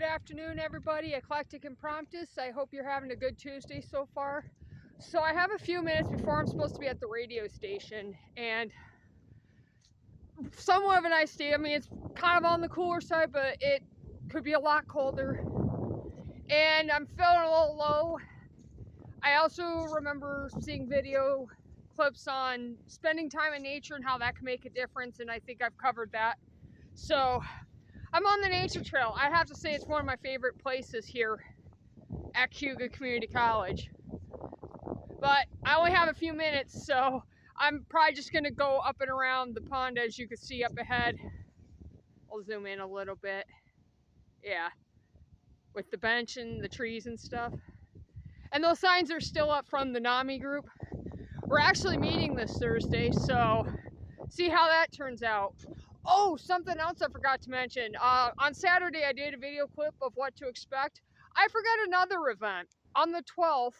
Good afternoon, everybody. Eclectic Impromptus. I hope you're having a good Tuesday so far. So I have a few minutes before I'm supposed to be at the radio station, and somewhat of a nice day. I mean, it's kind of on the cooler side, but it could be a lot colder. And I'm feeling a little low. I also remember seeing video clips on spending time in nature and how that can make a difference, and I think I've covered that. So I'm on the nature trail. I have to say it's one of my favorite places here at Cayuga Community College. But I only have a few minutes, so I'm probably just going to go up and around the pond, as you can see up ahead. I'll zoom in a little bit. Yeah, with the bench and the trees and stuff. And those signs are still up from the NAMI group. We're actually meeting this Thursday, so see how that turns out. Oh, something else I forgot to mention. On Saturday, I did a video clip of what to expect. I forgot another event. On the 12th,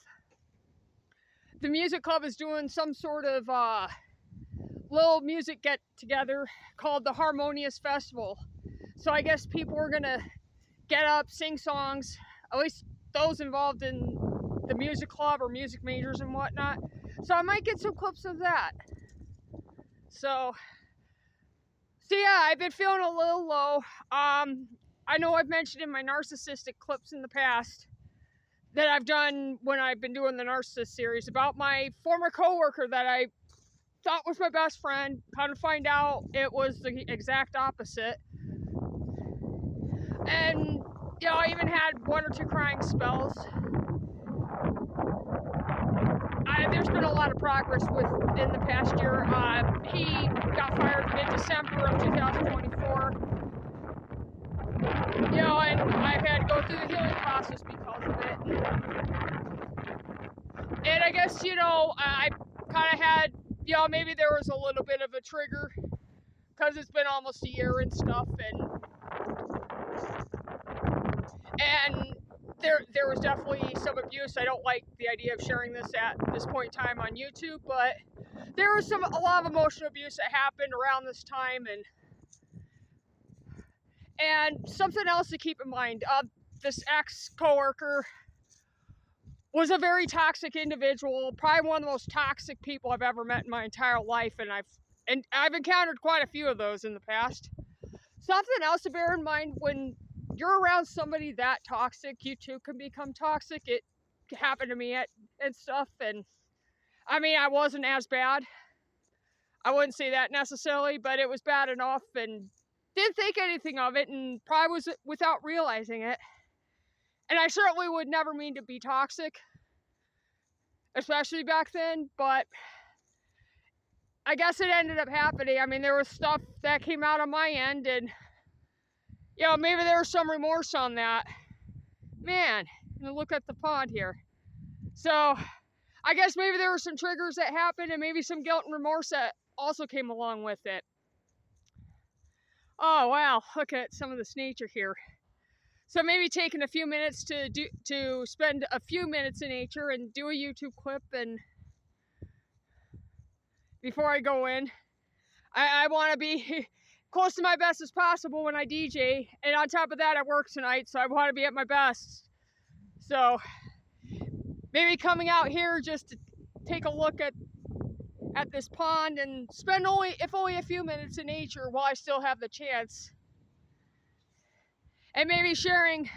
the music club is doing some sort of little music get-together called the Harmonious Festival. So I guess people are going to get up, sing songs, at least those involved in the music club or music majors and whatnot. So I might get some clips of that. So yeah, I've been feeling a little low. I know I've mentioned in my narcissistic clips in the past that I've done when I've been doing the narcissist series about my former coworker that I thought was my best friend. Kind of find out it was the exact opposite. And, you know, I even had one or two crying spells. There's been a lot of progress within the past year. He got fired mid-December of 2024. You know, and I've had to go through the healing process because of it. And I guess, you know, I kind of had, you know, maybe there was a little bit of a trigger because it's been almost a year and stuff, and there was definitely some abuse. I don't like the idea of sharing this at this point in time on YouTube, but there was a lot of emotional abuse that happened around this time, and something else to keep in mind. This ex-coworker was a very toxic individual, probably one of the most toxic people I've ever met in my entire life, and I've encountered quite a few of those in the past. Something else to bear in mind: when you're around somebody that toxic, you too can become toxic. It happened to me and stuff, and I mean, I wasn't as bad. I wouldn't say that necessarily, but it was bad enough, and didn't think anything of it, and probably was without realizing it. And I certainly would never mean to be toxic, especially back then, but I guess it ended up happening. I mean, there was stuff that came out on my end, and, you know, maybe there was some remorse on that. Man, look at the pond here. So I guess maybe there were some triggers that happened, and maybe some guilt and remorse that also came along with it. Oh, wow, look at some of this nature here. So maybe taking a few minutes to spend a few minutes in nature and do a YouTube clip, and before I go in, I want to be close to my best as possible when I DJ, and on top of that, I work tonight, so I want to be at my best. So maybe coming out here just to take a look at this pond and spend only a few minutes in nature while I still have the chance. And maybe sharing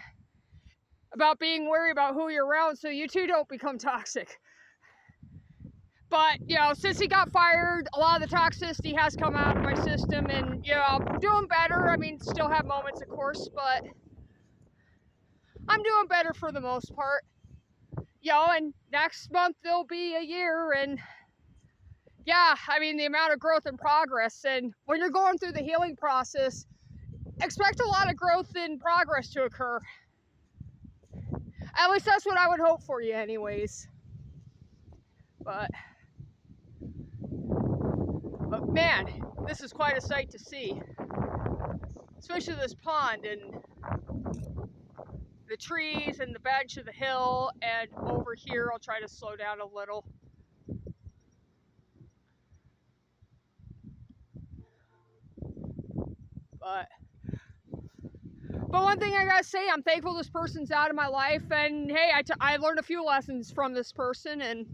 about being worried about who you're around so you too don't become toxic. But, you know, since he got fired, a lot of the toxicity has come out of my system, and, you know, I'm doing better. I mean, still have moments, of course, but I'm doing better for the most part. You know, and next month there'll be a year, and yeah, I mean, the amount of growth and progress. And when you're going through the healing process, expect a lot of growth and progress to occur. At least that's what I would hope for you anyways. But man, this is quite a sight to see. Especially this pond and the trees and the bench of the hill, and over here I'll try to slow down a little. But But one thing I gotta say, I'm thankful this person's out of my life, and hey, I learned a few lessons from this person, and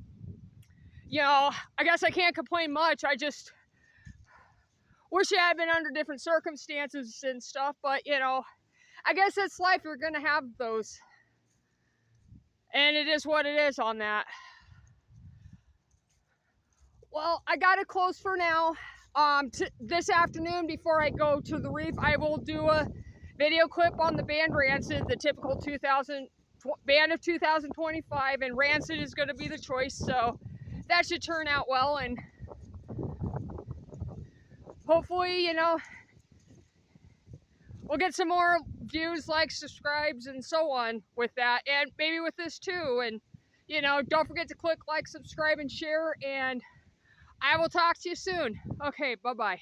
you know, I guess I can't complain much. I just wish I had been under different circumstances and stuff, but you know, I guess it's life. You're gonna have those, and it is what it is on that. Well, I gotta close for now. This afternoon, before I go to the reef, I will do a video clip on the band Rancid, the typical band of 2025, and Rancid is going to be the choice, so that should turn out well, and hopefully, you know, we'll get some more views, likes, subscribes, and so on with that, and maybe with this too. And you know, don't forget to click like, subscribe, and share, and I will talk to you soon. Okay, bye-bye.